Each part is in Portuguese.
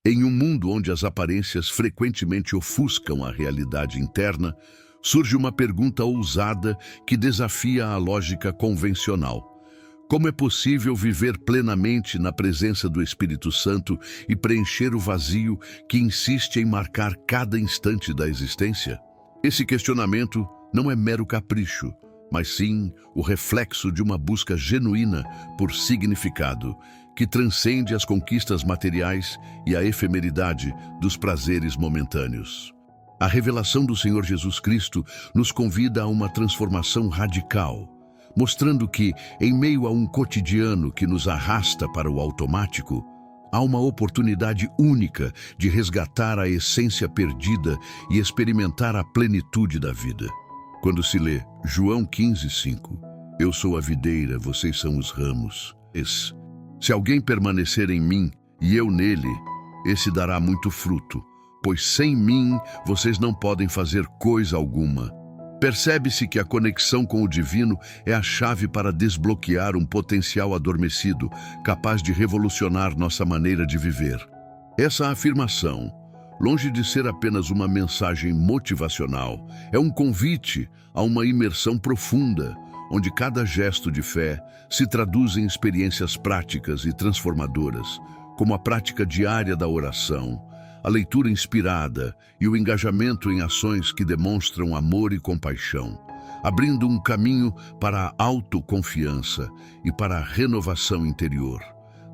Em um mundo onde as aparências frequentemente ofuscam a realidade interna, surge uma pergunta ousada que desafia a lógica convencional. Como é possível viver plenamente na presença do Espírito Santo e preencher o vazio que insiste em marcar cada instante da existência? Esse questionamento não é mero capricho, mas sim o reflexo de uma busca genuína por significado, que transcende as conquistas materiais e a efemeridade dos prazeres momentâneos. A revelação do Senhor Jesus Cristo nos convida a uma transformação radical, mostrando que, em meio a um cotidiano que nos arrasta para o automático, há uma oportunidade única de resgatar a essência perdida e experimentar a plenitude da vida. Quando se lê João 15:5, eu sou a videira, vocês são os ramos. Se alguém permanecer em mim e eu nele, esse dará muito fruto, pois sem mim vocês não podem fazer coisa alguma. Percebe-se que a conexão com o divino é a chave para desbloquear um potencial adormecido, capaz de revolucionar nossa maneira de viver. Essa afirmação, longe de ser apenas uma mensagem motivacional, é um convite a uma imersão profunda, onde cada gesto de fé se traduz em experiências práticas e transformadoras, como a prática diária da oração, a leitura inspirada e o engajamento em ações que demonstram amor e compaixão, abrindo um caminho para a autoconfiança e para a renovação interior,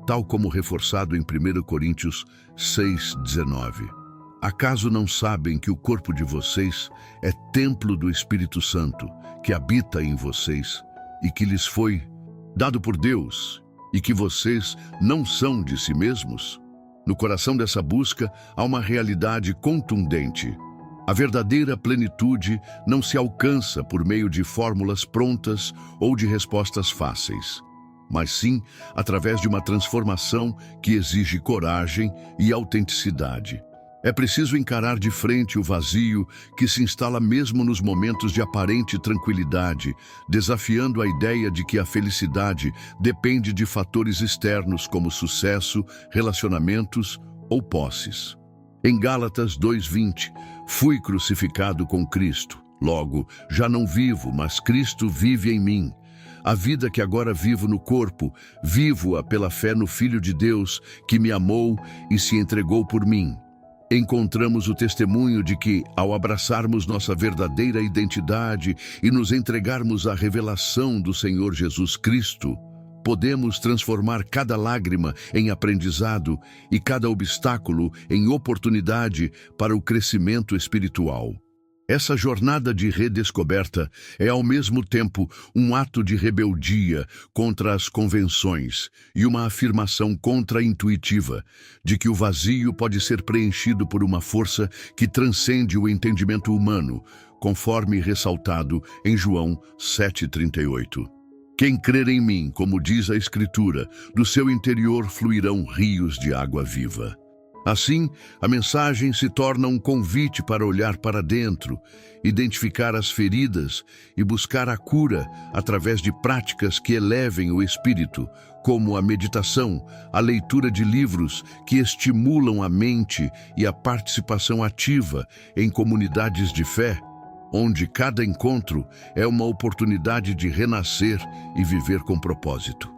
tal como reforçado em 1 Coríntios 6:19. Acaso não sabem que o corpo de vocês é templo do Espírito Santo, que habita em vocês e que lhes foi dado por Deus, e que vocês não são de si mesmos? No coração dessa busca há uma realidade contundente. A verdadeira plenitude não se alcança por meio de fórmulas prontas ou de respostas fáceis, mas sim através de uma transformação que exige coragem e autenticidade. É preciso encarar de frente o vazio que se instala mesmo nos momentos de aparente tranquilidade, desafiando a ideia de que a felicidade depende de fatores externos como sucesso, relacionamentos ou posses. Em Gálatas 2:20, fui crucificado com Cristo. Logo, já não vivo, mas Cristo vive em mim. A vida que agora vivo no corpo, vivo-a pela fé no Filho de Deus, que me amou e se entregou por mim. Encontramos o testemunho de que, ao abraçarmos nossa verdadeira identidade e nos entregarmos à revelação do Senhor Jesus Cristo, podemos transformar cada lágrima em aprendizado e cada obstáculo em oportunidade para o crescimento espiritual. Essa jornada de redescoberta é ao mesmo tempo um ato de rebeldia contra as convenções e uma afirmação contra-intuitiva de que o vazio pode ser preenchido por uma força que transcende o entendimento humano, conforme ressaltado em João 7:38. Quem crer em mim, como diz a Escritura, do seu interior fluirão rios de água viva. Assim, a mensagem se torna um convite para olhar para dentro, identificar as feridas e buscar a cura através de práticas que elevem o espírito, como a meditação, a leitura de livros que estimulam a mente e a participação ativa em comunidades de fé, onde cada encontro é uma oportunidade de renascer e viver com propósito.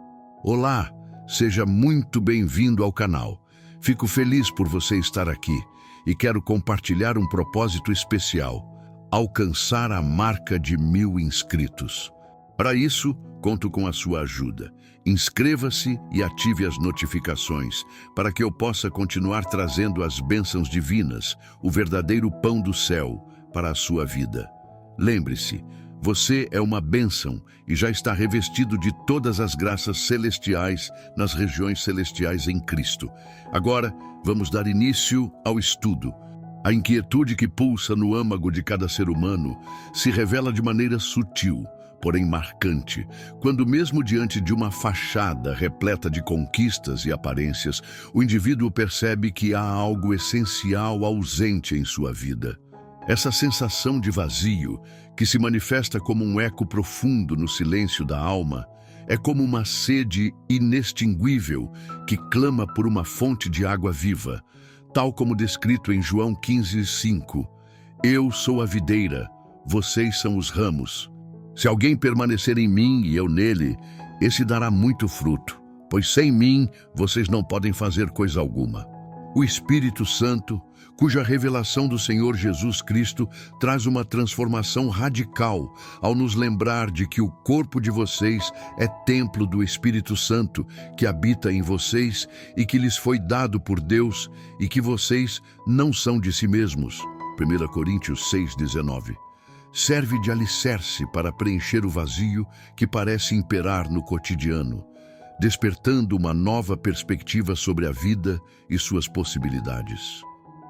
Olá, seja muito bem-vindo ao canal. Fico feliz por você estar aqui e quero compartilhar um propósito especial: alcançar a marca de 1000 inscritos. Para isso, conto com a sua ajuda. Inscreva-se e ative as notificações para que eu possa continuar trazendo as bênçãos divinas, o verdadeiro pão do céu, para a sua vida. Lembre-se, você é uma bênção e já está revestido de todas as graças celestiais nas regiões celestiais em Cristo. Agora, vamos dar início ao estudo. A inquietude que pulsa no âmago de cada ser humano se revela de maneira sutil, porém marcante, quando mesmo diante de uma fachada repleta de conquistas e aparências, o indivíduo percebe que há algo essencial ausente em sua vida. Essa sensação de vazio, que se manifesta como um eco profundo no silêncio da alma, é como uma sede inextinguível que clama por uma fonte de água viva, tal como descrito em João 15:5. Eu sou a videira, vocês são os ramos. Se alguém permanecer em mim e eu nele, esse dará muito fruto, pois sem mim vocês não podem fazer coisa alguma. O Espírito Santo, cuja revelação do Senhor Jesus Cristo traz uma transformação radical ao nos lembrar de que o corpo de vocês é templo do Espírito Santo que habita em vocês e que lhes foi dado por Deus e que vocês não são de si mesmos. 1 Coríntios 6:19. Serve de alicerce para preencher o vazio que parece imperar no cotidiano, despertando uma nova perspectiva sobre a vida e suas possibilidades.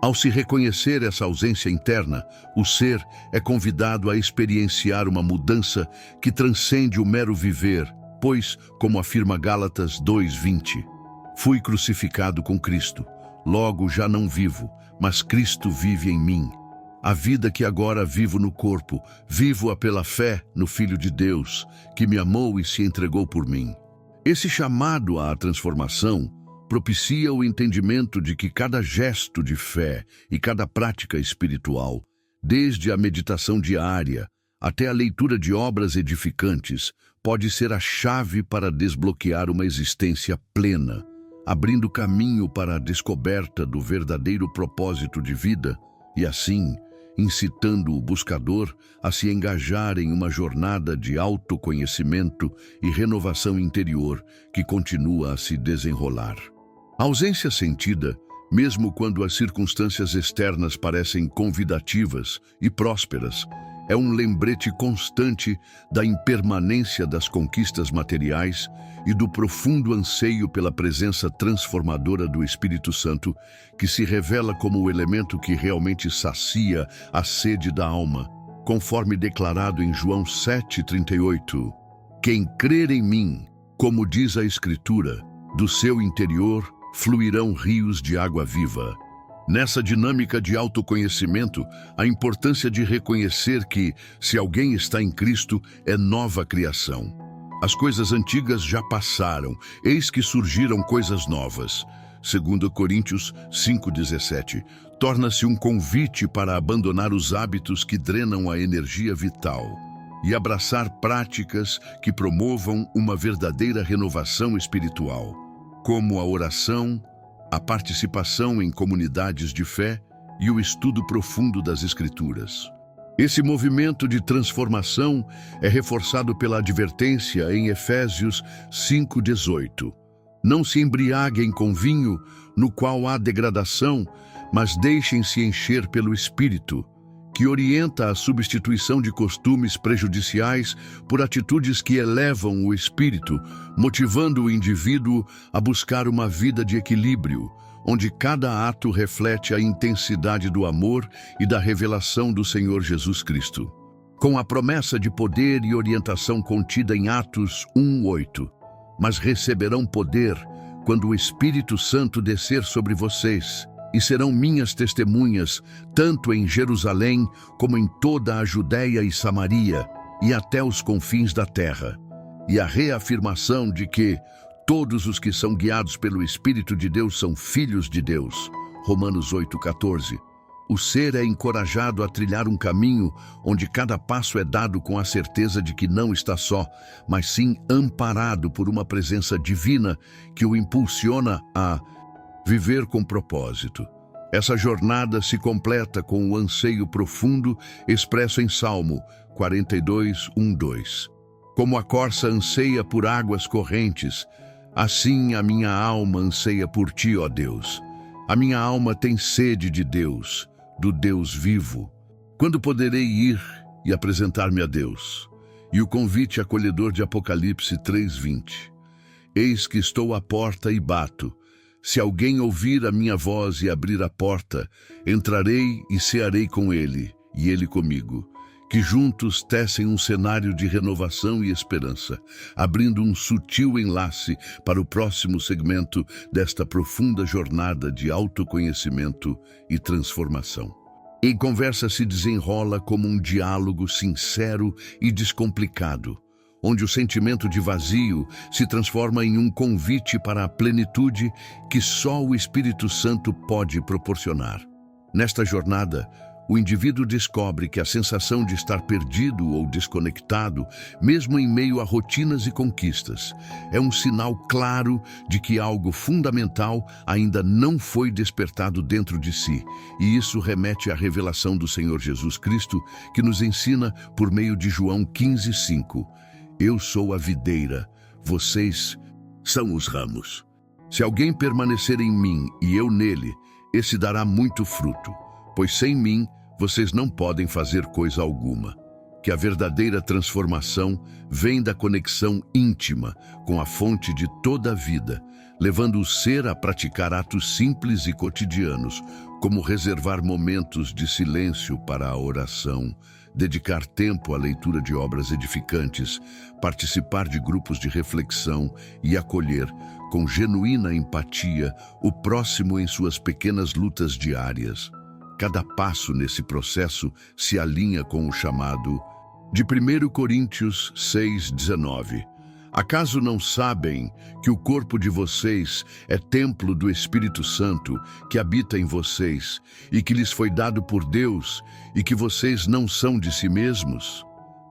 Ao se reconhecer essa ausência interna, o ser é convidado a experienciar uma mudança que transcende o mero viver, pois, como afirma Gálatas 2:20, fui crucificado com Cristo, logo já não vivo, mas Cristo vive em mim. A vida que agora vivo no corpo, vivo-a pela fé no Filho de Deus, que me amou e se entregou por mim. Esse chamado à transformação propicia o entendimento de que cada gesto de fé e cada prática espiritual, desde a meditação diária até a leitura de obras edificantes, pode ser a chave para desbloquear uma existência plena, abrindo caminho para a descoberta do verdadeiro propósito de vida e, assim, incitando o buscador a se engajar em uma jornada de autoconhecimento e renovação interior que continua a se desenrolar. A ausência sentida, mesmo quando as circunstâncias externas parecem convidativas e prósperas, é um lembrete constante da impermanência das conquistas materiais e do profundo anseio pela presença transformadora do Espírito Santo, que se revela como o elemento que realmente sacia a sede da alma, conforme declarado em João 7:38. Quem crer em mim, como diz a Escritura, do seu interior fluirão rios de água viva. Nessa dinâmica de autoconhecimento, a importância de reconhecer que, se alguém está em Cristo, é nova criação. As coisas antigas já passaram, eis que surgiram coisas novas. 2 Coríntios 5:17. Torna-se um convite para abandonar os hábitos que drenam a energia vital e abraçar práticas que promovam uma verdadeira renovação espiritual, como a oração, a participação em comunidades de fé e o estudo profundo das Escrituras. Esse movimento de transformação é reforçado pela advertência em Efésios 5:18. Não se embriaguem com vinho, no qual há degradação, mas deixem-se encher pelo Espírito, que orienta a substituição de costumes prejudiciais por atitudes que elevam o espírito, motivando o indivíduo a buscar uma vida de equilíbrio, onde cada ato reflete a intensidade do amor e da revelação do Senhor Jesus Cristo. Com a promessa de poder e orientação contida em Atos 1:8, mas receberão poder quando o Espírito Santo descer sobre vocês, e serão minhas testemunhas, tanto em Jerusalém como em toda a Judéia e Samaria, e até os confins da terra. E a reafirmação de que todos os que são guiados pelo Espírito de Deus são filhos de Deus. Romanos 8:14. O ser é encorajado a trilhar um caminho onde cada passo é dado com a certeza de que não está só, mas sim amparado por uma presença divina que o impulsiona a viver com propósito. Essa jornada se completa com o anseio profundo expresso em Salmo 42:1-2. Como a corça anseia por águas correntes, assim a minha alma anseia por ti, ó Deus. A minha alma tem sede de Deus, do Deus vivo. Quando poderei ir e apresentar-me a Deus? E o convite acolhedor de Apocalipse 3:20. Eis que estou à porta e bato. Se alguém ouvir a minha voz e abrir a porta, entrarei e cearei com ele, e ele comigo, que juntos tecem um cenário de renovação e esperança, abrindo um sutil enlace para o próximo segmento desta profunda jornada de autoconhecimento e transformação. A conversa se desenrola como um diálogo sincero e descomplicado, onde o sentimento de vazio se transforma em um convite para a plenitude que só o Espírito Santo pode proporcionar. Nesta jornada, o indivíduo descobre que a sensação de estar perdido ou desconectado, mesmo em meio a rotinas e conquistas, é um sinal claro de que algo fundamental ainda não foi despertado dentro de si, e isso remete à revelação do Senhor Jesus Cristo, que nos ensina por meio de João 15:5. Eu sou a videira, vocês são os ramos. Se alguém permanecer em mim e eu nele, esse dará muito fruto, pois sem mim vocês não podem fazer coisa alguma. Que a verdadeira transformação vem da conexão íntima com a fonte de toda a vida, levando o ser a praticar atos simples e cotidianos, como reservar momentos de silêncio para a oração, dedicar tempo à leitura de obras edificantes, participar de grupos de reflexão e acolher, com genuína empatia, o próximo em suas pequenas lutas diárias. Cada passo nesse processo se alinha com o chamado de 1 Coríntios 6:19. Acaso não sabem que o corpo de vocês é templo do Espírito Santo que habita em vocês e que lhes foi dado por Deus e que vocês não são de si mesmos?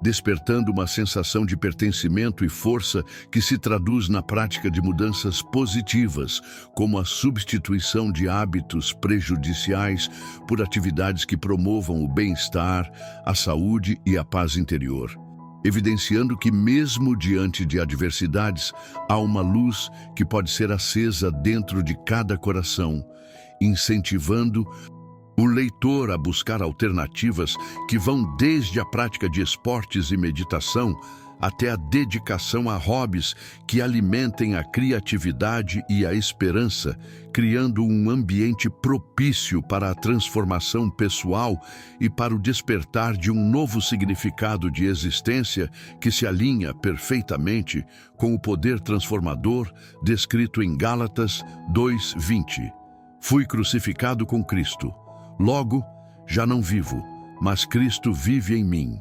Despertando uma sensação de pertencimento e força que se traduz na prática de mudanças positivas, como a substituição de hábitos prejudiciais por atividades que promovam o bem-estar, a saúde e a paz interior. Evidenciando que mesmo diante de adversidades, há uma luz que pode ser acesa dentro de cada coração, incentivando o leitor a buscar alternativas que vão desde a prática de esportes e meditação até a dedicação a hobbies que alimentem a criatividade e a esperança, criando um ambiente propício para a transformação pessoal e para o despertar de um novo significado de existência que se alinha perfeitamente com o poder transformador descrito em Gálatas 2:20. Fui crucificado com Cristo. Logo, já não vivo, mas Cristo vive em mim.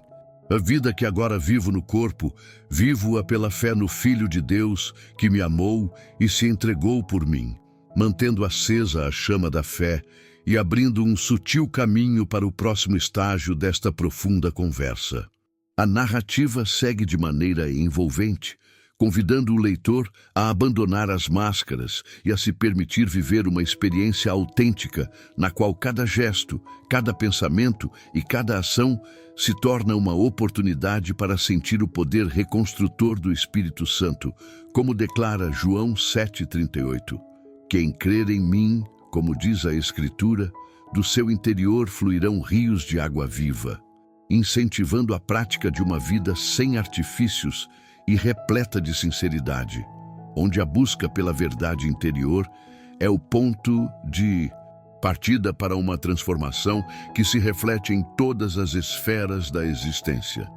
A vida que agora vivo no corpo, vivo-a pela fé no Filho de Deus, que me amou e se entregou por mim, mantendo acesa a chama da fé e abrindo um sutil caminho para o próximo estágio desta profunda conversa. A narrativa segue de maneira envolvente, convidando o leitor a abandonar as máscaras e a se permitir viver uma experiência autêntica, na qual cada gesto, cada pensamento e cada ação se torna uma oportunidade para sentir o poder reconstrutor do Espírito Santo, como declara João 7:38. Quem crer em mim, como diz a Escritura, do seu interior fluirão rios de água viva, incentivando a prática de uma vida sem artifícios e repleta de sinceridade, onde a busca pela verdade interior é o ponto de partida para uma transformação que se reflete em todas as esferas da existência.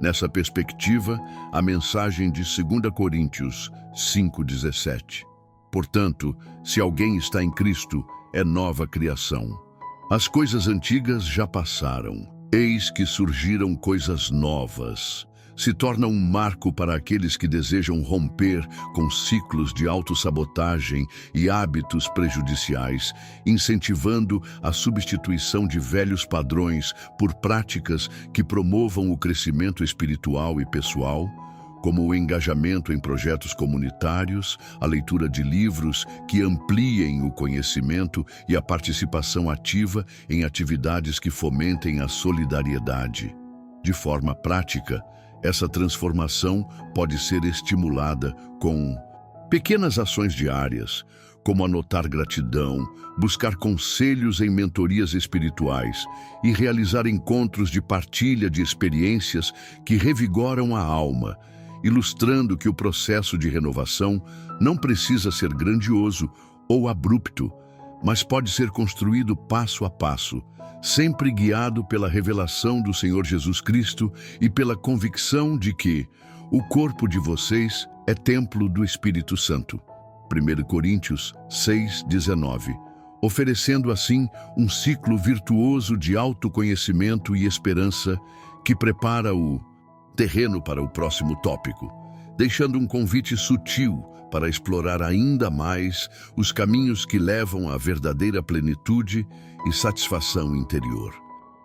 Nessa perspectiva, a mensagem de 2 Coríntios 5:17. Portanto, se alguém está em Cristo, é nova criação. As coisas antigas já passaram, eis que surgiram coisas novas. Se torna um marco para aqueles que desejam romper com ciclos de autossabotagem e hábitos prejudiciais, incentivando a substituição de velhos padrões por práticas que promovam o crescimento espiritual e pessoal, como o engajamento em projetos comunitários, a leitura de livros que ampliem o conhecimento e a participação ativa em atividades que fomentem a solidariedade. De forma prática, essa transformação pode ser estimulada com pequenas ações diárias, como anotar gratidão, buscar conselhos em mentorias espirituais e realizar encontros de partilha de experiências que revigoram a alma, ilustrando que o processo de renovação não precisa ser grandioso ou abrupto, mas pode ser construído passo a passo, sempre guiado pela revelação do Senhor Jesus Cristo e pela convicção de que o corpo de vocês é templo do Espírito Santo. 1 Coríntios 6:19. Oferecendo assim um ciclo virtuoso de autoconhecimento e esperança que prepara o terreno para o próximo tópico, deixando um convite sutil para explorar ainda mais os caminhos que levam à verdadeira plenitude e satisfação interior.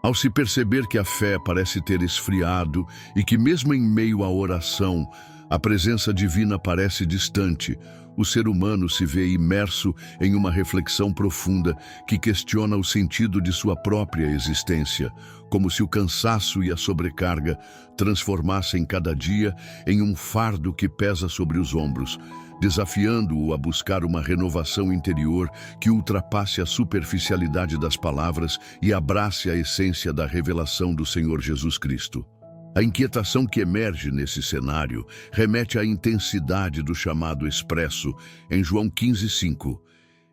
Ao se perceber que a fé parece ter esfriado e que mesmo em meio à oração, a presença divina parece distante, o ser humano se vê imerso em uma reflexão profunda que questiona o sentido de sua própria existência, como se o cansaço e a sobrecarga transformassem cada dia em um fardo que pesa sobre os ombros, desafiando-o a buscar uma renovação interior que ultrapasse a superficialidade das palavras e abrace a essência da revelação do Senhor Jesus Cristo. A inquietação que emerge nesse cenário remete à intensidade do chamado expresso em João 15:5.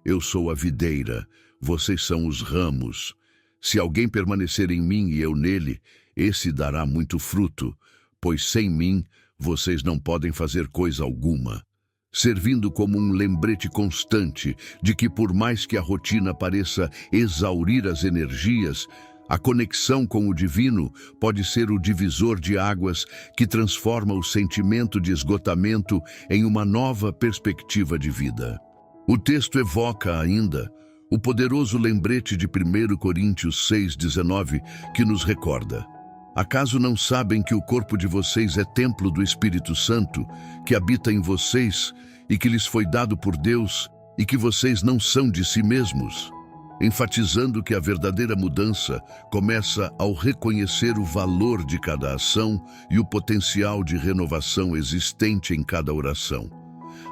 Eu sou a videira, vocês são os ramos. Se alguém permanecer em mim e eu nele, esse dará muito fruto, pois sem mim vocês não podem fazer coisa alguma. Servindo como um lembrete constante de que, por mais que a rotina pareça exaurir as energias, a conexão com o divino pode ser o divisor de águas que transforma o sentimento de esgotamento em uma nova perspectiva de vida. O texto evoca ainda o poderoso lembrete de 1 Coríntios 6:19, que nos recorda: acaso não sabem que o corpo de vocês é templo do Espírito Santo, que habita em vocês e que lhes foi dado por Deus, e que vocês não são de si mesmos? Enfatizando que a verdadeira mudança começa ao reconhecer o valor de cada ação e o potencial de renovação existente em cada oração,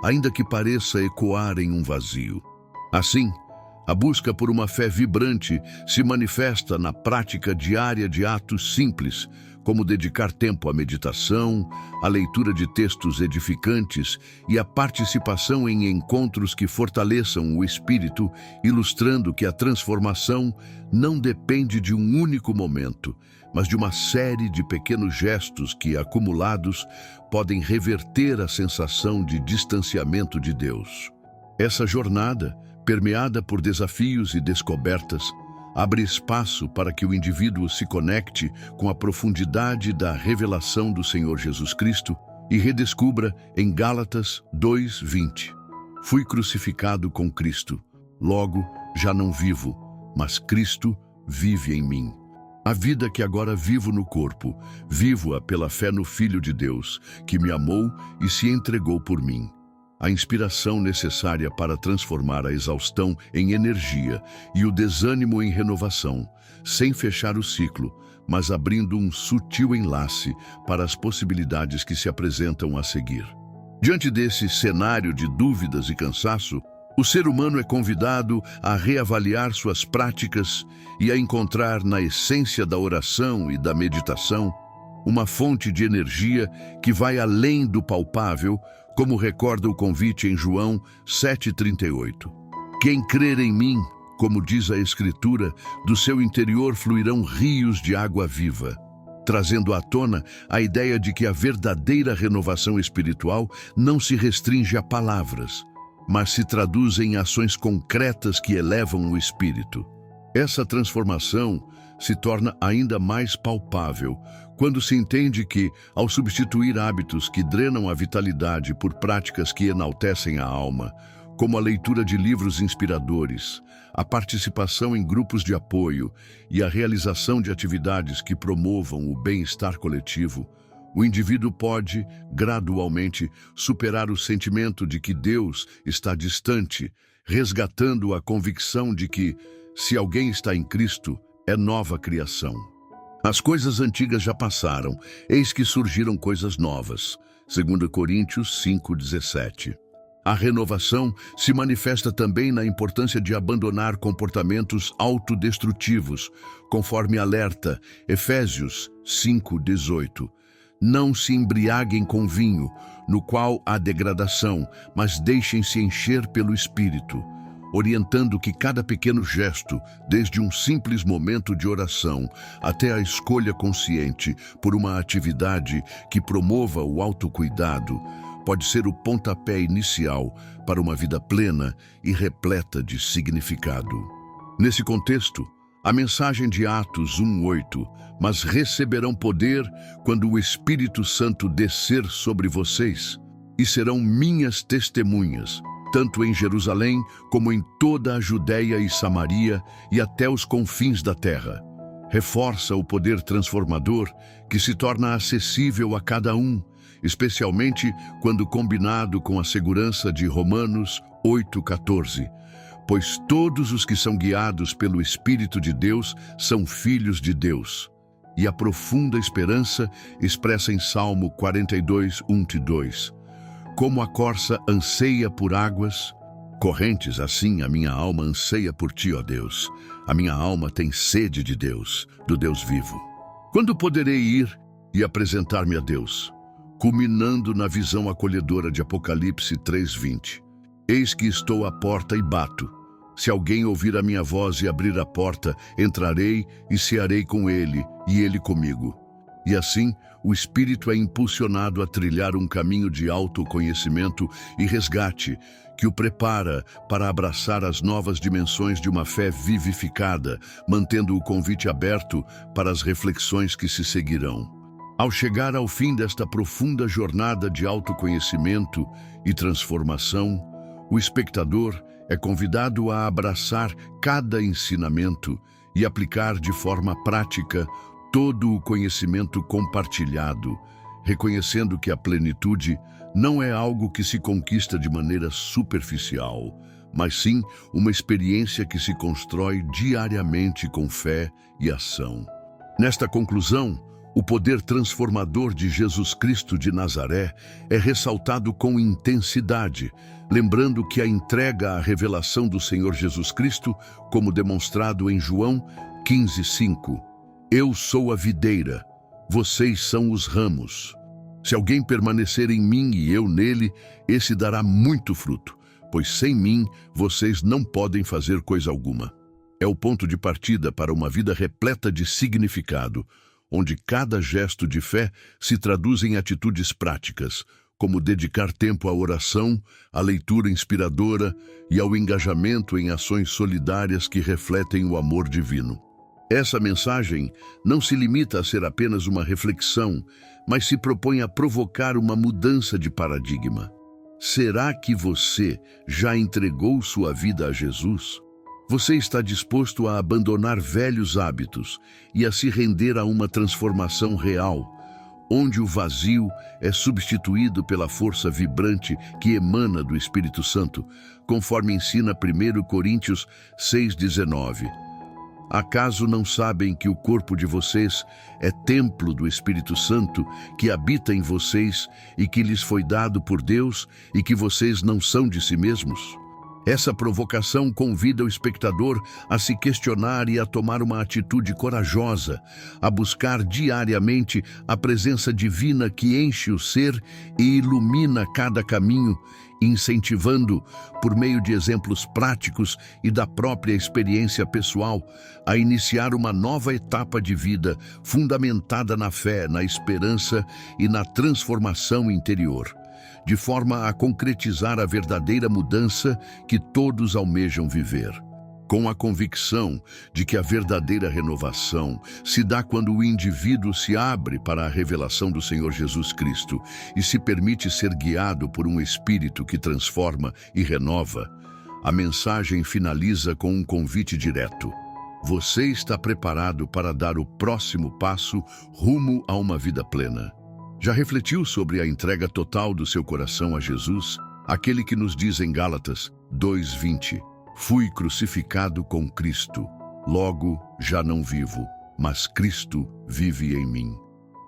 ainda que pareça ecoar em um vazio. Assim, a busca por uma fé vibrante se manifesta na prática diária de atos simples, como dedicar tempo à meditação, à leitura de textos edificantes e à participação em encontros que fortaleçam o espírito, ilustrando que a transformação não depende de um único momento, mas de uma série de pequenos gestos que, acumulados, podem reverter a sensação de distanciamento de Deus. Essa jornada, permeada por desafios e descobertas, abre espaço para que o indivíduo se conecte com a profundidade da revelação do Senhor Jesus Cristo e redescubra em Gálatas 2:20: fui crucificado com Cristo, logo já não vivo, mas Cristo vive em mim. A vida que agora vivo no corpo, vivo-a pela fé no Filho de Deus, que me amou e se entregou por mim. A inspiração necessária para transformar a exaustão em energia e o desânimo em renovação, sem fechar o ciclo, mas abrindo um sutil enlace para as possibilidades que se apresentam a seguir. Diante desse cenário de dúvidas e cansaço, o ser humano é convidado a reavaliar suas práticas e a encontrar na essência da oração e da meditação uma fonte de energia que vai além do palpável, como recorda o convite em João 7:38. Quem crer em mim, como diz a Escritura, do seu interior fluirão rios de água viva, trazendo à tona a ideia de que a verdadeira renovação espiritual não se restringe a palavras, mas se traduz em ações concretas que elevam o espírito. Essa transformação se torna ainda mais palpável quando se entende que, ao substituir hábitos que drenam a vitalidade por práticas que enaltecem a alma, como a leitura de livros inspiradores, a participação em grupos de apoio e a realização de atividades que promovam o bem-estar coletivo, o indivíduo pode, gradualmente, superar o sentimento de que Deus está distante, resgatando a convicção de que, se alguém está em Cristo, é nova criação. As coisas antigas já passaram, eis que surgiram coisas novas. 2 Coríntios 5:17. A renovação se manifesta também na importância de abandonar comportamentos autodestrutivos, conforme alerta Efésios 5:18. Não se embriaguem com vinho, no qual há degradação, mas deixem-se encher pelo Espírito, orientando que cada pequeno gesto, desde um simples momento de oração até a escolha consciente por uma atividade que promova o autocuidado, pode ser o pontapé inicial para uma vida plena e repleta de significado. Nesse contexto, A mensagem de Atos 1:8, mas receberão poder quando o Espírito Santo descer sobre vocês, e serão minhas testemunhas, tanto em Jerusalém como em toda a Judéia e Samaria e até os confins da terra. Reforça o poder transformador que se torna acessível a cada um, especialmente quando combinado com a segurança de Romanos 8:14. Pois todos os que são guiados pelo Espírito de Deus são filhos de Deus. E a profunda esperança expressa em Salmo 42:1-2. Como a corça anseia por águas, correntes, assim a minha alma anseia por ti, ó Deus. A minha alma tem sede de Deus, do Deus vivo. Quando poderei ir e apresentar-me a Deus? Culminando na visão acolhedora de Apocalipse 3:20. Eis que estou à porta e bato. Se alguém ouvir a minha voz e abrir a porta, entrarei e cearei com ele, e ele comigo. E assim, o espírito é impulsionado a trilhar um caminho de autoconhecimento e resgate, que o prepara para abraçar as novas dimensões de uma fé vivificada, mantendo o convite aberto para as reflexões que se seguirão. Ao chegar ao fim desta profunda jornada de autoconhecimento e transformação, o espectador é convidado a abraçar cada ensinamento e aplicar de forma prática todo o conhecimento compartilhado, reconhecendo que a plenitude não é algo que se conquista de maneira superficial, mas sim uma experiência que se constrói diariamente com fé e ação. Nesta conclusão, o poder transformador de Jesus Cristo de Nazaré é ressaltado com intensidade, lembrando que a entrega à revelação do Senhor Jesus Cristo, como demonstrado em João 15:5. Eu sou a videira, vocês são os ramos. Se alguém permanecer em mim e eu nele, esse dará muito fruto, pois sem mim vocês não podem fazer coisa alguma. É o ponto de partida para uma vida repleta de significado, onde cada gesto de fé se traduz em atitudes práticas, como dedicar tempo à oração, à leitura inspiradora e ao engajamento em ações solidárias que refletem o amor divino. Essa mensagem não se limita a ser apenas uma reflexão, mas se propõe a provocar uma mudança de paradigma. Será que você já entregou sua vida a Jesus? Você está disposto a abandonar velhos hábitos e a se render a uma transformação real, onde o vazio é substituído pela força vibrante que emana do Espírito Santo, conforme ensina 1 Coríntios 6:19. Acaso não sabem que o corpo de vocês é templo do Espírito Santo que habita em vocês e que lhes foi dado por Deus e que vocês não são de si mesmos? Essa provocação convida o espectador a se questionar e a tomar uma atitude corajosa, a buscar diariamente a presença divina que enche o ser e ilumina cada caminho, incentivando, por meio de exemplos práticos e da própria experiência pessoal, a iniciar uma nova etapa de vida fundamentada na fé, na esperança e na transformação interior, de forma a concretizar a verdadeira mudança que todos almejam viver. Com a convicção de que a verdadeira renovação se dá quando o indivíduo se abre para a revelação do Senhor Jesus Cristo e se permite ser guiado por um Espírito que transforma e renova, a mensagem finaliza com um convite direto. Você está preparado para dar o próximo passo rumo a uma vida plena? Já refletiu sobre a entrega total do seu coração a Jesus, aquele que nos diz em Gálatas 2:20, fui crucificado com Cristo, logo já não vivo, mas Cristo vive em mim.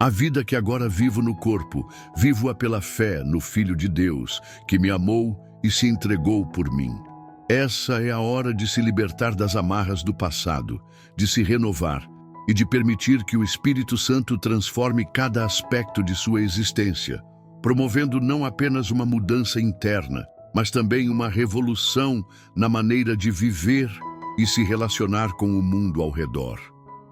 A vida que agora vivo no corpo, vivo-a pela fé no Filho de Deus, que me amou e se entregou por mim. Essa é a hora de se libertar das amarras do passado, de se renovar, e de permitir que o Espírito Santo transforme cada aspecto de sua existência, promovendo não apenas uma mudança interna, mas também uma revolução na maneira de viver e se relacionar com o mundo ao redor.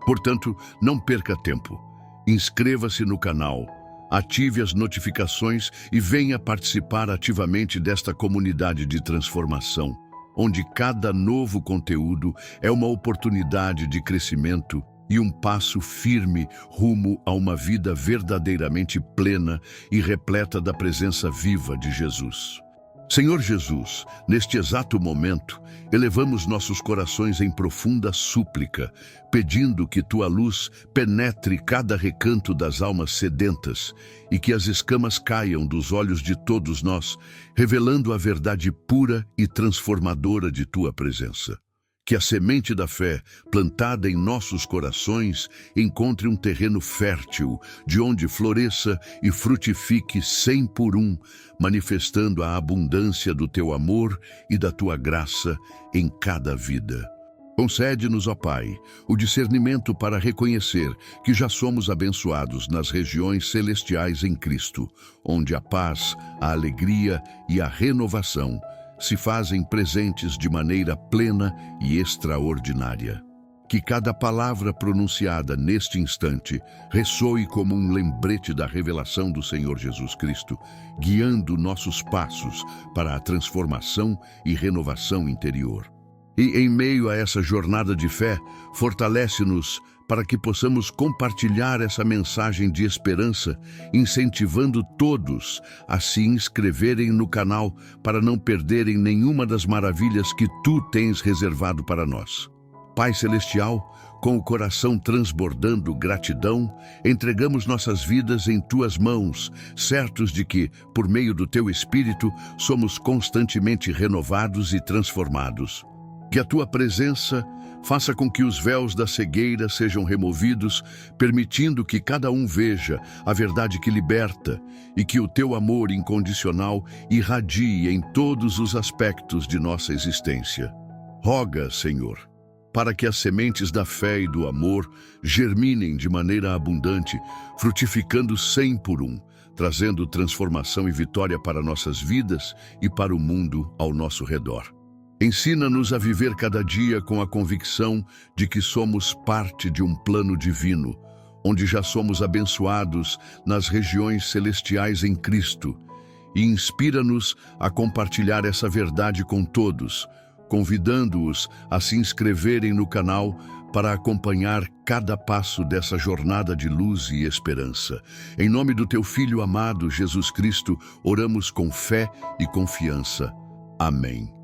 Portanto, não perca tempo. Inscreva-se no canal, ative as notificações e venha participar ativamente desta comunidade de transformação. onde cada novo conteúdo é uma oportunidade de crescimento e um passo firme rumo a uma vida verdadeiramente plena e repleta da presença viva de Jesus. Senhor Jesus, neste exato momento, elevamos nossos corações em profunda súplica, pedindo que Tua luz penetre cada recanto das almas sedentas e que as escamas caiam dos olhos de todos nós, revelando a verdade pura e transformadora de Tua presença. Que a semente da fé, plantada em nossos corações, encontre um terreno fértil, de onde floresça e frutifique 100 por 1, manifestando a abundância do Teu amor e da Tua graça em cada vida. Concede-nos, ó Pai, o discernimento para reconhecer que já somos abençoados nas regiões celestiais em Cristo, onde a paz, a alegria e a renovação se fazem presentes de maneira plena e extraordinária. Que cada palavra pronunciada neste instante ressoe como um lembrete da revelação do Senhor Jesus Cristo, guiando nossos passos para a transformação e renovação interior. E em meio a essa jornada de fé, fortalece-nos para que possamos compartilhar essa mensagem de esperança, incentivando todos a se inscreverem no canal para não perderem nenhuma das maravilhas que Tu tens reservado para nós. Pai Celestial, com o coração transbordando gratidão, entregamos nossas vidas em Tuas mãos, certos de que, por meio do Teu Espírito, somos constantemente renovados e transformados. Que a Tua presença faça com que os véus da cegueira sejam removidos, permitindo que cada um veja a verdade que liberta e que o Teu amor incondicional irradie em todos os aspectos de nossa existência. Roga, Senhor, para que as sementes da fé e do amor germinem de maneira abundante, frutificando 100 por 1, trazendo transformação e vitória para nossas vidas e para o mundo ao nosso redor. Ensina-nos a viver cada dia com a convicção de que somos parte de um plano divino, onde já somos abençoados nas regiões celestiais em Cristo, e inspira-nos a compartilhar essa verdade com todos, convidando-os a se inscreverem no canal para acompanhar cada passo dessa jornada de luz e esperança. Em nome do Teu Filho amado, Jesus Cristo, oramos com fé e confiança. Amém.